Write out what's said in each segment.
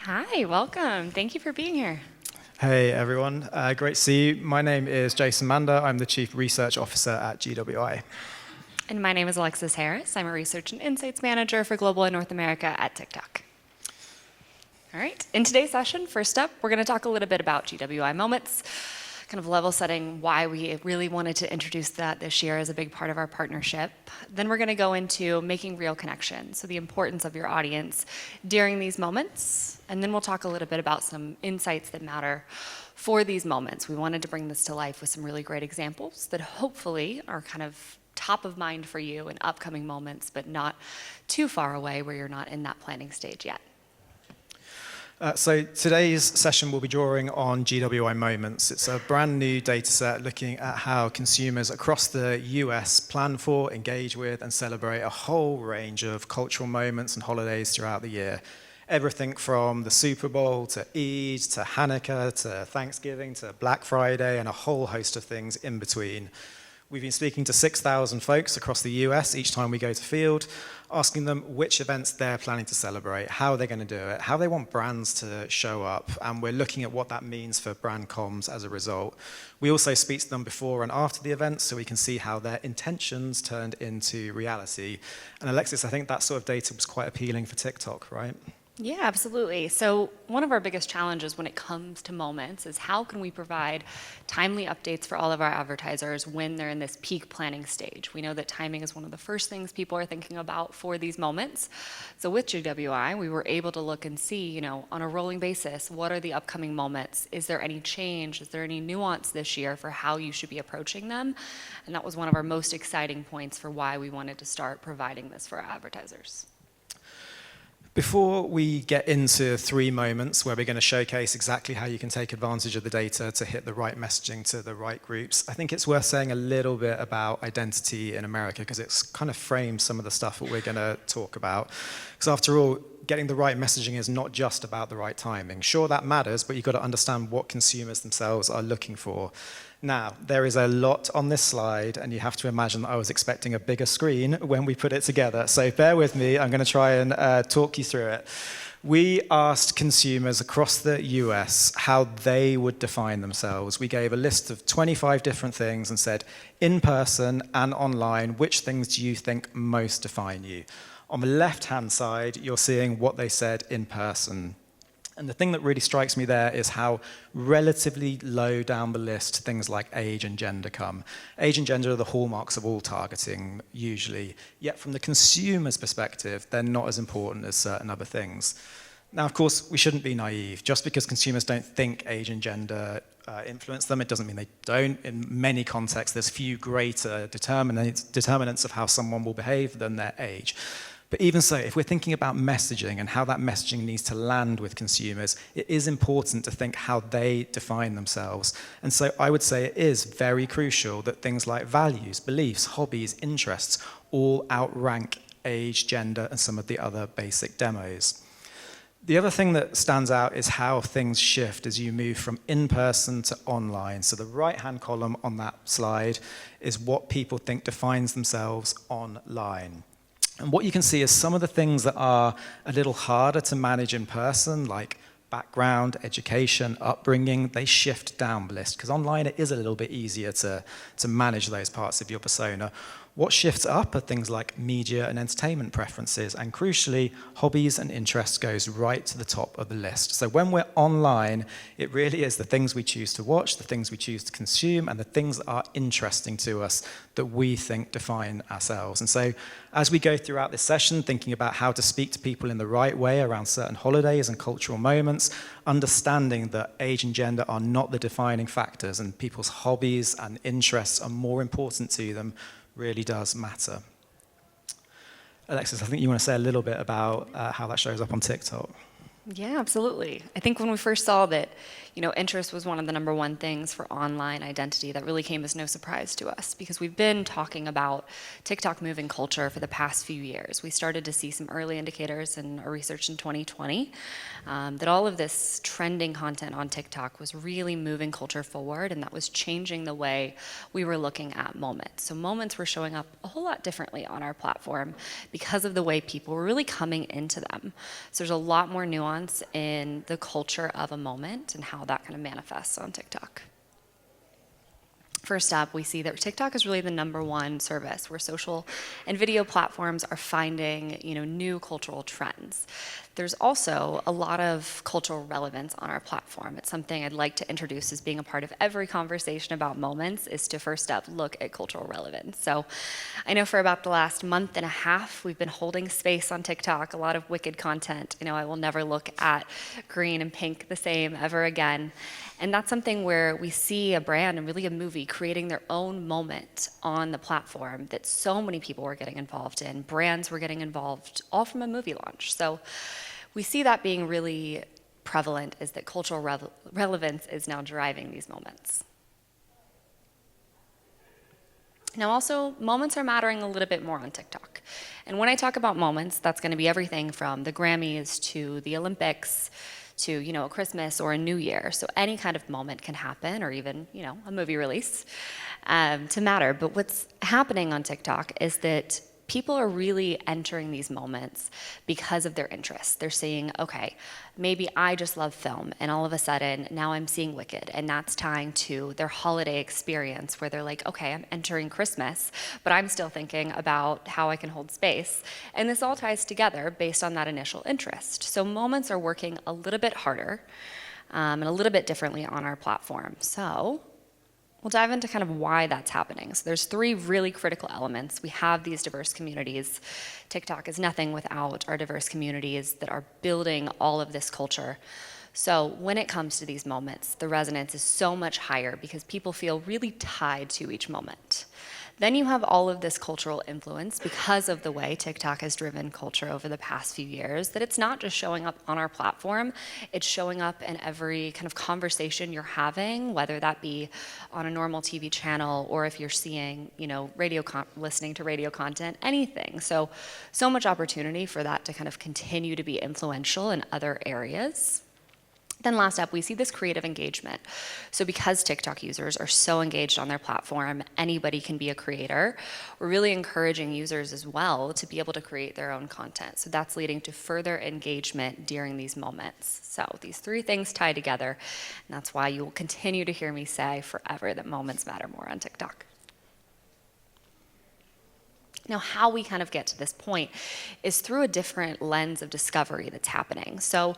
Hi, welcome. Thank you for being here. Hey everyone, great to see you. My name is Jason Mander. I'm the Chief Research Officer at GWI. And my name is Alexis Harris. I'm a Research and Insights Manager for Global and North America at TikTok. All right, in today's session, first up, we're going to talk a little bit about GWI Moments, kind of level setting why we really wanted to introduce that this year as a big part of our partnership. Then we're going to go into making real connections, so the importance of your audience during these moments. And then we'll talk a little bit about some insights that matter for these moments. We wanted to bring this to life with some really great examples that hopefully are kind of top of mind for you in upcoming moments, but not too far away where you're not in that planning stage yet. So today's session will be drawing on GWI Moments. It's a brand new data set looking at how consumers across the US plan for, engage with, and celebrate a whole range of cultural moments and holidays throughout the year. Everything from the Super Bowl to Eid to Hanukkah to Thanksgiving to Black Friday and a whole host of things in between. We've been speaking to 6,000 folks across the US each time we go to field, asking them which events they're planning to celebrate, how they're going to do it, how they want brands to show up, and we're looking at what that means for brand comms as a result. We also speak to them before and after the event so we can see how their intentions turned into reality. And Alexis, I think that sort of data was quite appealing for TikTok, right? Yeah, absolutely. So one of our biggest challenges when it comes to moments is how can we provide timely updates for all of our advertisers when they're in this peak planning stage? We know that timing is one of the first things people are thinking about for these moments. So with GWI, we were able to look and see, on a rolling basis, what are the upcoming moments? Is there any change? Is there any nuance this year for how you should be approaching them? And that was one of our most exciting points for why we wanted to start providing this for our advertisers. Before we get into 3 moments where we're going to showcase exactly how you can take advantage of the data to hit the right messaging to the right groups, I think it's worth saying a little bit about identity in America because it's kind of frames some of the stuff that we're going to talk about. Because after all, getting the right messaging is not just about the right timing. Sure, that matters, but you've got to understand what consumers themselves are looking for. Now, there is a lot on this slide, and you have to imagine that I was expecting a bigger screen when we put it together. So bear with me, I'm going to try and talk you through it. We asked consumers across the US how they would define themselves. We gave a list of 25 different things and said, in person and online, which things do you think most define you? On the left-hand side, you're seeing what they said in person. And the thing that really strikes me there is how relatively low down the list things like age and gender come. Age and gender are the hallmarks of all targeting, usually. Yet from the consumer's perspective, they're not as important as certain other things. Now, of course, we shouldn't be naive. Just because consumers don't think age and gender influence them, it doesn't mean they don't. In many contexts, there's few greater determinants of how someone will behave than their age. But even so, if we're thinking about messaging and how that messaging needs to land with consumers, it is important to think how they define themselves. And so I would say it is very crucial that things like values, beliefs, hobbies, interests all outrank age, gender, and some of the other basic demos. The other thing that stands out is how things shift as you move from in-person to online. So the right-hand column on that slide is what people think defines themselves online. And what you can see is some of the things that are a little harder to manage in person, like background, education, upbringing, they shift down the list, because online it is a little bit easier to manage those parts of your persona. What shifts up are things like media and entertainment preferences, and crucially, hobbies and interests goes right to the top of the list. So when we're online, it really is the things we choose to watch, the things we choose to consume, and the things that are interesting to us that we think define ourselves. And so as we go throughout this session, thinking about how to speak to people in the right way around certain holidays and cultural moments, understanding that age and gender are not the defining factors, and people's hobbies and interests are more important to them, really does matter. Alexis, I think you want to say a little bit about how that shows up on TikTok. Yeah, absolutely. I think when we first saw that, interest was one of the number one things for online identity, that really came as no surprise to us, because we've been talking about TikTok moving culture for the past few years. We started to see some early indicators in our research in 2020 that all of this trending content on TikTok was really moving culture forward, and that was changing the way we were looking at moments. So moments were showing up a whole lot differently on our platform because of the way people were really coming into them. So there's a lot more nuance nuance in the culture of a moment and how that kind of manifests on TikTok. First up, we see that TikTok is really the #1 service where social and video platforms are finding, new cultural trends. There's also a lot of cultural relevance on our platform. It's something I'd like to introduce as being a part of every conversation about moments, is to first up look at cultural relevance. So I know for about the last month and a half, we've been holding space on TikTok, a lot of wicked content. I will never look at green and pink the same ever again. And that's something where we see a brand and really a movie creating their own moment on the platform that so many people were getting involved in. Brands were getting involved, all from a movie launch. So we see that being really prevalent, is that cultural relevance is now driving these moments. Now also, moments are mattering a little bit more on TikTok. And when I talk about moments, that's going to be everything from the Grammys to the Olympics to, a Christmas or a New Year. So any kind of moment can happen, or even, a movie release, to matter. But what's happening on TikTok is that people are really entering these moments because of their interests. They're saying, okay, maybe I just love film, and all of a sudden now I'm seeing Wicked, and that's tying to their holiday experience where they're like, okay, I'm entering Christmas, but I'm still thinking about how I can hold space. And this all ties together based on that initial interest. So moments are working a little bit harder and a little bit differently on our platform. So we'll dive into kind of why that's happening. So there's 3 really critical elements. We have these diverse communities. TikTok is nothing without our diverse communities that are building all of this culture. So when it comes to these moments, the resonance is so much higher because people feel really tied to each moment. Then you have all of this cultural influence because of the way TikTok has driven culture over the past few years, that it's not just showing up on our platform, it's showing up in every kind of conversation you're having, whether that be on a normal TV channel or if you're seeing, listening to radio content, anything. So much opportunity for that to kind of continue to be influential in other areas. Then last up, we see this creative engagement. So because TikTok users are so engaged on their platform, anybody can be a creator. We're really encouraging users as well to be able to create their own content. So that's leading to further engagement during these moments. So these 3 things tie together, and that's why you will continue to hear me say forever that moments matter more on TikTok. Now, how we kind of get to this point is through a different lens of discovery that's happening. So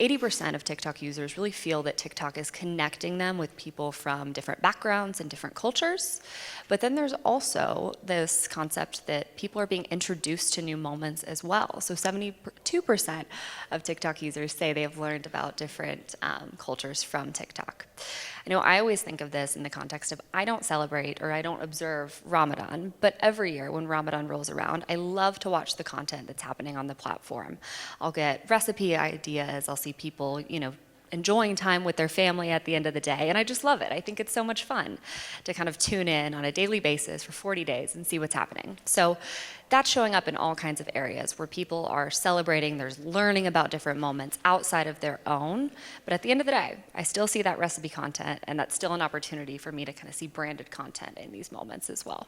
80% of TikTok users really feel that TikTok is connecting them with people from different backgrounds and different cultures. But then there's also this concept that people are being introduced to new moments as well. So 72% of TikTok users say they have learned about different cultures from TikTok. I always think of this in the context of I don't celebrate or I don't observe Ramadan, but every year when Ramadan rolls around, I love to watch the content that's happening on the platform. I'll get recipe ideas, I'll see people, enjoying time with their family at the end of the day, and I just love it. I think it's so much fun to kind of tune in on a daily basis for 40 days and see what's happening. So that's showing up in all kinds of areas where people are celebrating, there's learning about different moments outside of their own, but at the end of the day, I still see that recipe content, and that's still an opportunity for me to kind of see branded content in these moments as well.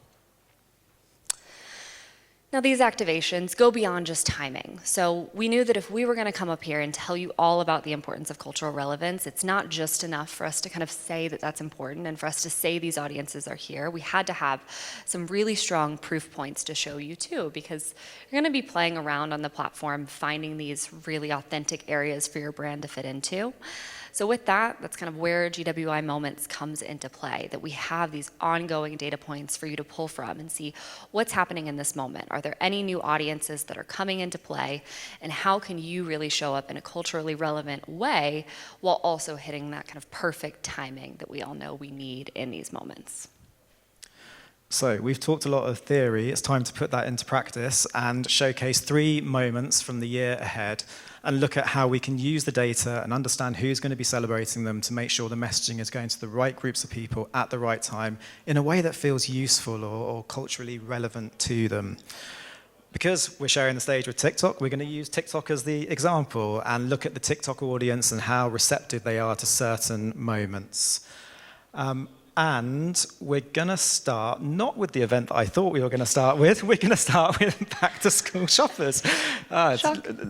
Now, these activations go beyond just timing. So we knew that if we were going to come up here and tell you all about the importance of cultural relevance, it's not just enough for us to kind of say that that's important and for us to say these audiences are here. We had to have some really strong proof points to show you too, because you're going to be playing around on the platform, finding these really authentic areas for your brand to fit into. So with that, that's kind of where GWI Moments comes into play, that we have these ongoing data points for you to pull from and see what's happening in this moment. Are there any new audiences that are coming into play? And how can you really show up in a culturally relevant way while also hitting that kind of perfect timing that we all know we need in these moments? So we've talked a lot of theory. It's time to put that into practice and showcase 3 moments from the year ahead and look at how we can use the data and understand who's going to be celebrating them to make sure the messaging is going to the right groups of people at the right time in a way that feels useful or culturally relevant to them. Because we're sharing the stage with TikTok, we're going to use TikTok as the example and look at the TikTok audience and how receptive they are to certain moments. And we're going to start not with the event that I thought we were going to start with. We're going to start with back-to-school shoppers. It's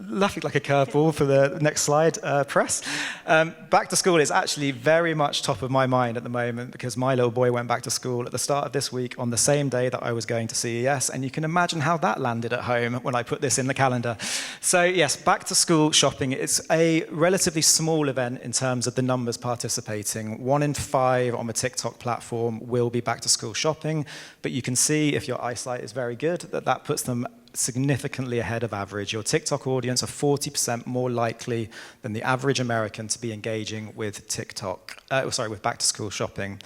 laughing like a curveball for the next slide, press. Back to school is actually very much top of my mind at the moment because my little boy went back to school at the start of this week on the same day that I was going to CES. And you can imagine how that landed at home when I put this in the calendar. So yes, back-to-school shopping, it's a relatively small event in terms of the numbers participating. 1 in 5 on the TikTok platform will be back to school shopping, but you can see if your eyesight is very good that puts them significantly ahead of average. Your TikTok audience are 40% more likely than the average American to be engaging with with back to school shopping.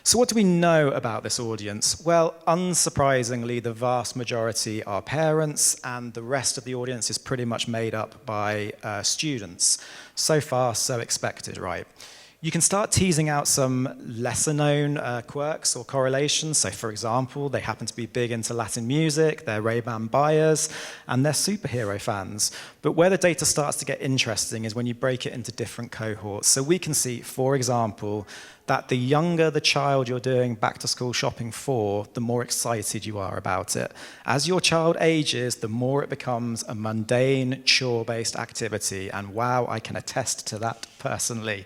So what do we know about this audience? Well, unsurprisingly, the vast majority are parents, and the rest of the audience is pretty much made up by students. So far, so expected, right? You can start teasing out some lesser-known quirks or correlations. So, for example, they happen to be big into Latin music, they're Ray-Ban buyers, and they're superhero fans. But where the data starts to get interesting is when you break it into different cohorts. So we can see, for example, that the younger the child you're doing back-to-school shopping for, the more excited you are about it. As your child ages, the more it becomes a mundane, chore-based activity. And wow, I can attest to that personally.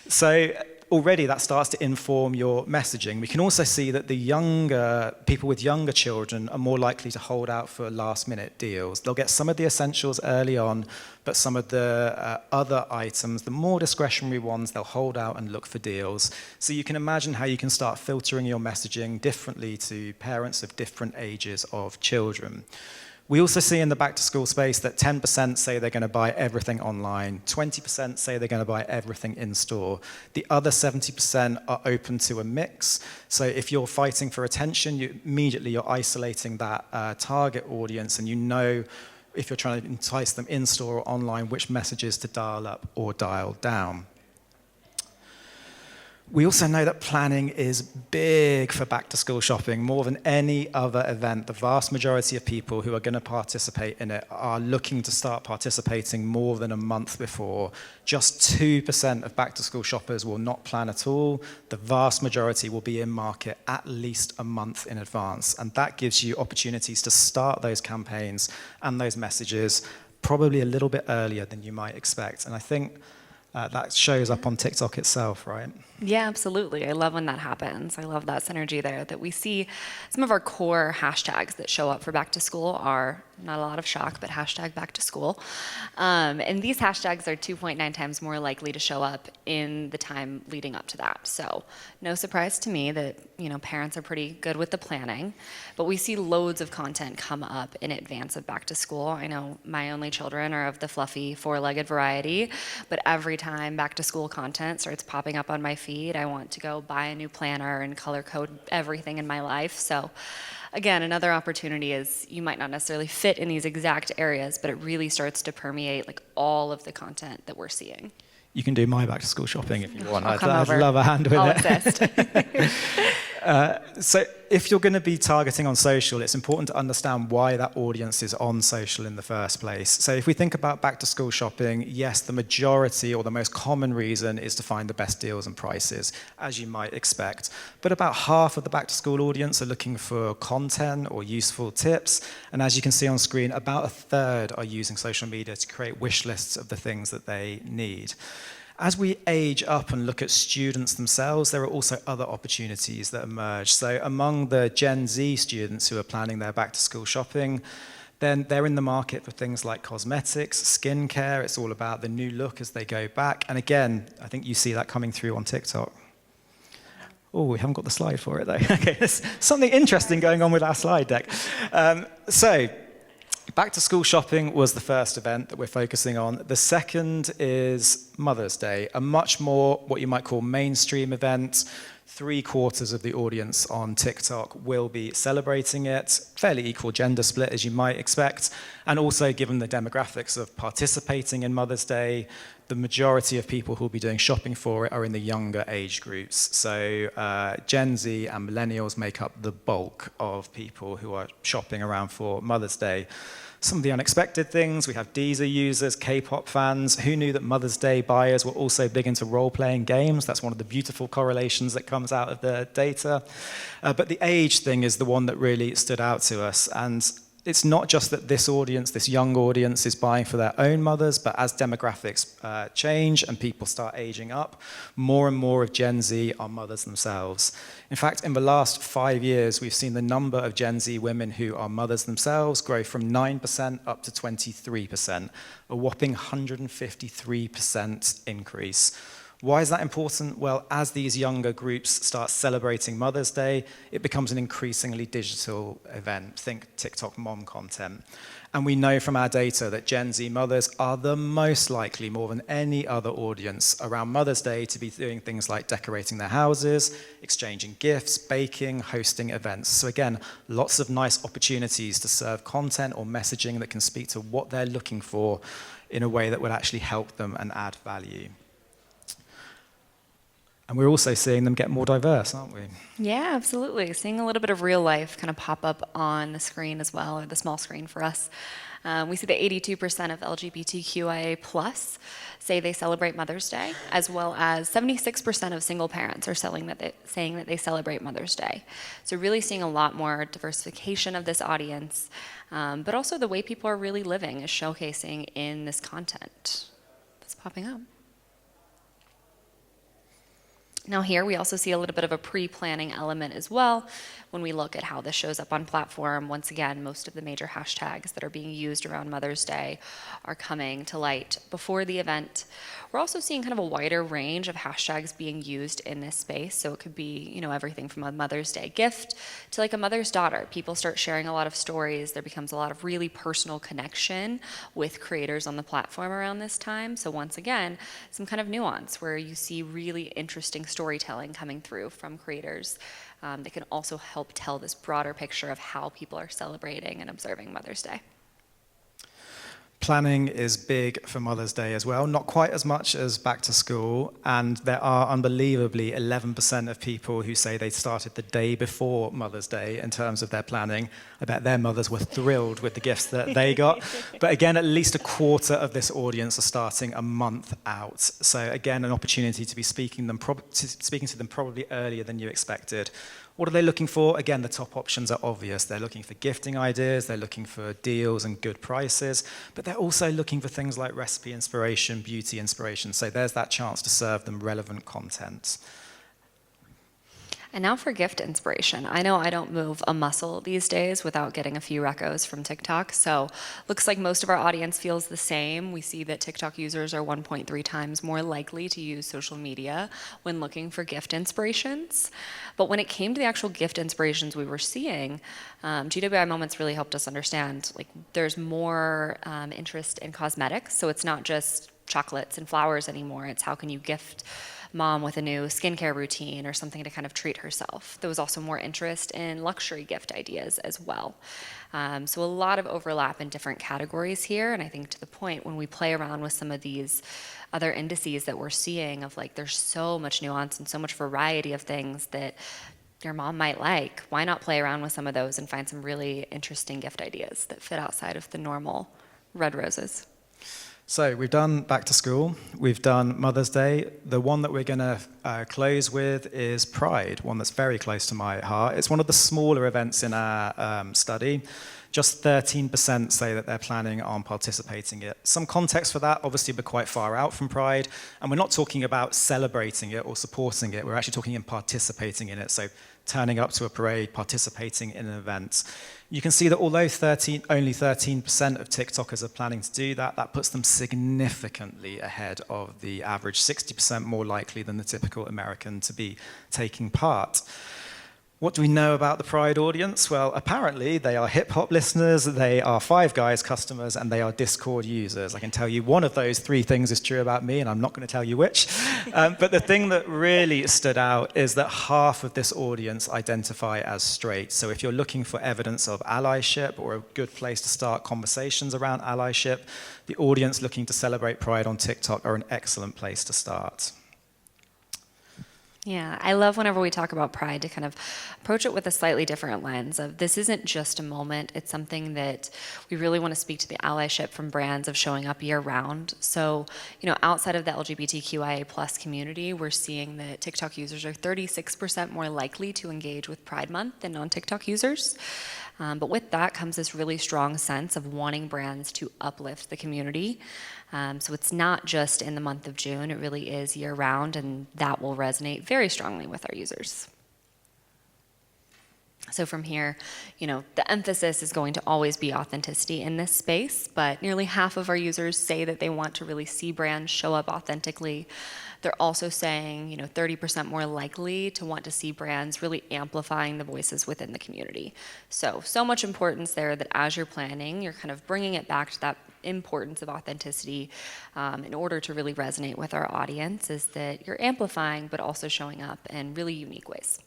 So already that starts to inform your messaging. We can also see that the people with younger children are more likely to hold out for last-minute deals. They'll get some of the essentials early on, but some of the other items, the more discretionary ones, they'll hold out and look for deals. So you can imagine how you can start filtering your messaging differently to parents of different ages of children. We also see in the back-to-school space that 10% say they're going to buy everything online, 20% say they're going to buy everything in-store. The other 70% are open to a mix. So if you're fighting for attention, you're isolating that target audience, and you know if you're trying to entice them in-store or online, which messages to dial up or dial down. We also know that planning is big for back-to-school shopping. More than any other event, the vast majority of people who are going to participate in it are looking to start participating more than a month before. Just 2% of back-to-school shoppers will not plan at all. The vast majority will be in market at least a month in advance. And that gives you opportunities to start those campaigns and those messages probably a little bit earlier than you might expect. And I think that shows up on TikTok itself, right? Yeah, absolutely. I love when that happens. I love that synergy there, that we see some of our core hashtags that show up for back to school are, not a lot of shock, but hashtag back to school. And these hashtags are 2.9 times more likely to show up in the time leading up to that. So no surprise to me that, parents are pretty good with the planning, but we see loads of content come up in advance of back to school. I know my only children are of the fluffy 4-legged variety, but every time back to school content starts popping up on my feed, I want to go buy a new planner and color code everything in my life. So again, another opportunity is you might not necessarily fit in these exact areas, but it really starts to permeate like all of the content that we're seeing. You can do my back to school shopping if you want. I'd love a hand with I'll it. assist. So if you're going to be targeting on social, it's important to understand why that audience is on social in the first place. So if we think about back-to-school shopping, yes, the majority or the most common reason is to find the best deals and prices, as you might expect. But about half of the back-to-school audience are looking for content or useful tips. And as you can see on screen, about a third are using social media to create wish lists of the things that they need. As we age up and look at students themselves, there are also other opportunities that emerge. So among the Gen Z students who are planning their back-to-school shopping, then they're in the market for things like cosmetics, skincare. It's all about the new look as they go back. And again, I think you see that coming through on TikTok. Oh, we haven't got the slide for it, though. Okay, there's something interesting going on with our slide deck. Back to school shopping was the first event that we're focusing on. The second is Mother's Day, a much more what you might call mainstream event. 3/4 of the audience on TikTok will be celebrating it. Fairly equal gender split, as you might expect. And also, given the demographics of participating in Mother's Day, the majority of people who will be doing shopping for it are in the younger age groups. So Gen Z and millennials make up the bulk of people who are shopping around for Mother's Day. Some of the unexpected things, we have Deezer users, K-pop fans. Who knew that Mother's Day buyers were also big into role-playing games? That's one of the beautiful correlations that comes out of the data. But the age thing is the one that really stood out to us. And it's not just that this audience, this young audience, is buying for their own mothers, but as demographics change and people start aging up, more and more of Gen Z are mothers themselves. In fact, in the last 5 years, we've seen the number of Gen Z women who are mothers themselves grow from 9% up to 23%, a whopping 153% increase. Why is that important? Well, as these younger groups start celebrating Mother's Day, it becomes an increasingly digital event. Think TikTok mom content. And we know from our data that Gen Z mothers are the most likely, more than any other audience, around Mother's Day to be doing things like decorating their houses, exchanging gifts, baking, hosting events. So again, lots of nice opportunities to serve content or messaging that can speak to what they're looking for in a way that would actually help them and add value. And we're also seeing them get more diverse, aren't we? Yeah, absolutely. Seeing a little bit of real life kind of pop up on the screen as well, or the small screen for us. We see that 82% of LGBTQIA+ say they celebrate Mother's Day, as well as 76% of single parents are saying that they celebrate Mother's Day. So really seeing a lot more diversification of this audience, but also the way people are really living is showcasing in this content that's popping up. Now here we also see a little bit of a pre-planning element as well when we look at how this shows up on platform. Once again, most of the major hashtags that are being used around Mother's Day are coming to light before the event. We're also seeing kind of a wider range of hashtags being used in this space. So it could be, everything from a Mother's Day gift to like a mother's daughter. People start sharing a lot of stories. There becomes a lot of really personal connection with creators on the platform around this time. So once again, some kind of nuance where you see really interesting storytelling coming through from creators that can also help tell this broader picture of how people are celebrating and observing Mother's Day. Planning is big for Mother's Day as well, not quite as much as back to school, and there are unbelievably 11% of people who say they started the day before Mother's Day in terms of their planning. I bet their mothers were thrilled with the gifts that they got. But again, at least a quarter of this audience are starting a month out. So again, an opportunity to be speaking to them probably earlier than you expected. What are they looking for? Again, the top options are obvious. They're looking for gifting ideas, they're looking for deals and good prices, but they're also looking for things like recipe inspiration, beauty inspiration. So there's that chance to serve them relevant content. And now for gift inspiration. I know I don't move a muscle these days without getting a few recos from TikTok, so looks like most of our audience feels the same. We see that TikTok users are 1.3 times more likely to use social media when looking for gift inspirations. But when it came to the actual gift inspirations we were seeing, GWI Moments really helped us understand there's more interest in cosmetics, so it's not just chocolates and flowers anymore. It's how can you gift mom with a new skincare routine or something to kind of treat herself. There was also more interest in luxury gift ideas as well. So a lot of overlap in different categories here. And I think to the point when we play around with some of these other indices that we're seeing of there's so much nuance and so much variety of things that your mom might like. Why not play around with some of those and find some really interesting gift ideas that fit outside of the normal red roses? So we've done back to school, we've done Mother's Day. The one that we're going to close with is Pride, one that's very close to my heart. It's one of the smaller events in our study. Just 13% say that they're planning on participating in it. Some context for that, obviously we're quite far out from Pride, and we're not talking about celebrating it or supporting it, we're actually talking in participating in it, so turning up to a parade, participating in an event. You can see that although only 13% of TikTokers are planning to do that, that puts them significantly ahead of the average, 60% more likely than the typical American to be taking part. What do we know about the Pride audience? Well, apparently they are hip-hop listeners, they are Five Guys customers, and they are Discord users. I can tell you one of those three things is true about me, and I'm not going to tell you which. But the thing that really stood out is that half of this audience identify as straight. So if you're looking for evidence of allyship or a good place to start conversations around allyship, the audience looking to celebrate Pride on TikTok are an excellent place to start. Yeah, I love whenever we talk about pride to kind of approach it with a slightly different lens of this isn't just a moment, it's something that we really want to speak to the allyship from brands of showing up year round. So, outside of the LGBTQIA plus community, we're seeing that TikTok users are 36% more likely to engage with Pride Month than non-TikTok users. But with that comes this really strong sense of wanting brands to uplift the community. So it's not just in the month of June, it really is year round, and that will resonate very strongly with our users. So from here, the emphasis is going to always be authenticity in this space, but nearly half of our users say that they want to really see brands show up authentically. They're also saying, 30% more likely to want to see brands really amplifying the voices within the community. So much importance there that as you're planning, you're kind of bringing it back to that importance of authenticity in order to really resonate with our audience, is that you're amplifying but also showing up in really unique ways.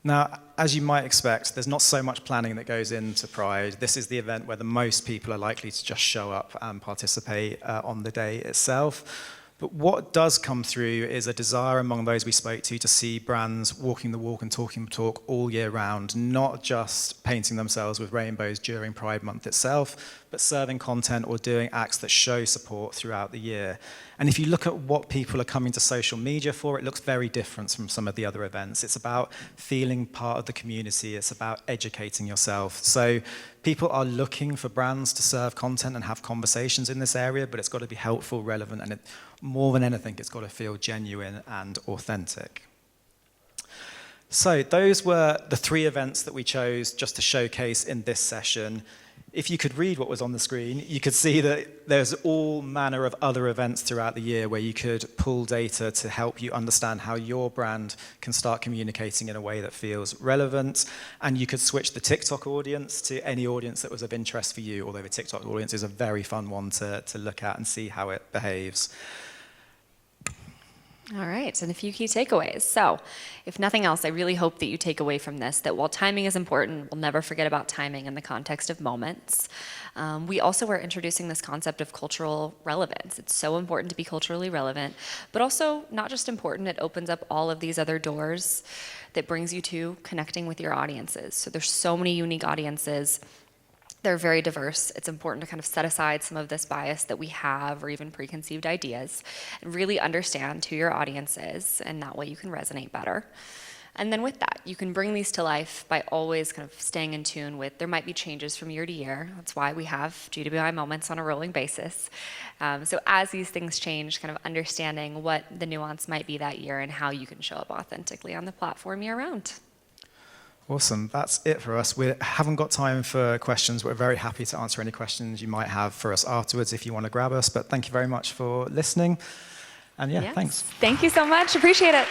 Now, as you might expect, there's not so much planning that goes into Pride. This is the event where the most people are likely to just show up and participate on the day itself. But what does come through is a desire among those we spoke to see brands walking the walk and talking the talk all year round, not just painting themselves with rainbows during Pride Month itself, but serving content or doing acts that show support throughout the year. And if you look at what people are coming to social media for, it looks very different from some of the other events. It's about feeling part of the community. It's about educating yourself. So people are looking for brands to serve content and have conversations in this area, but it's got to be helpful, relevant, and more than anything, it's got to feel genuine and authentic. So those were the 3 events that we chose just to showcase in this session. If you could read what was on the screen, you could see that there's all manner of other events throughout the year where you could pull data to help you understand how your brand can start communicating in a way that feels relevant. And you could switch the TikTok audience to any audience that was of interest for you, although the TikTok audience is a very fun one to look at and see how it behaves. All right, and a few key takeaways. So, if nothing else, I really hope that you take away from this that while timing is important, we'll never forget about timing in the context of moments. We also are introducing this concept of cultural relevance. It's so important to be culturally relevant, but also not just important, it opens up all of these other doors that brings you to connecting with your audiences. So there's so many unique audiences. They're very diverse. It's important to kind of set aside some of this bias that we have or even preconceived ideas and really understand who your audience is, and that way you can resonate better. And then with that, you can bring these to life by always kind of staying in tune with, there might be changes from year to year. That's why we have GWI moments on a rolling basis. So as these things change, kind of understanding what the nuance might be that year and how you can show up authentically on the platform year round. Awesome. That's it for us. We haven't got time for questions. We're very happy to answer any questions you might have for us afterwards if you want to grab us. But thank you very much for listening. And yeah, Yes. thanks. Thank you so much. Appreciate it.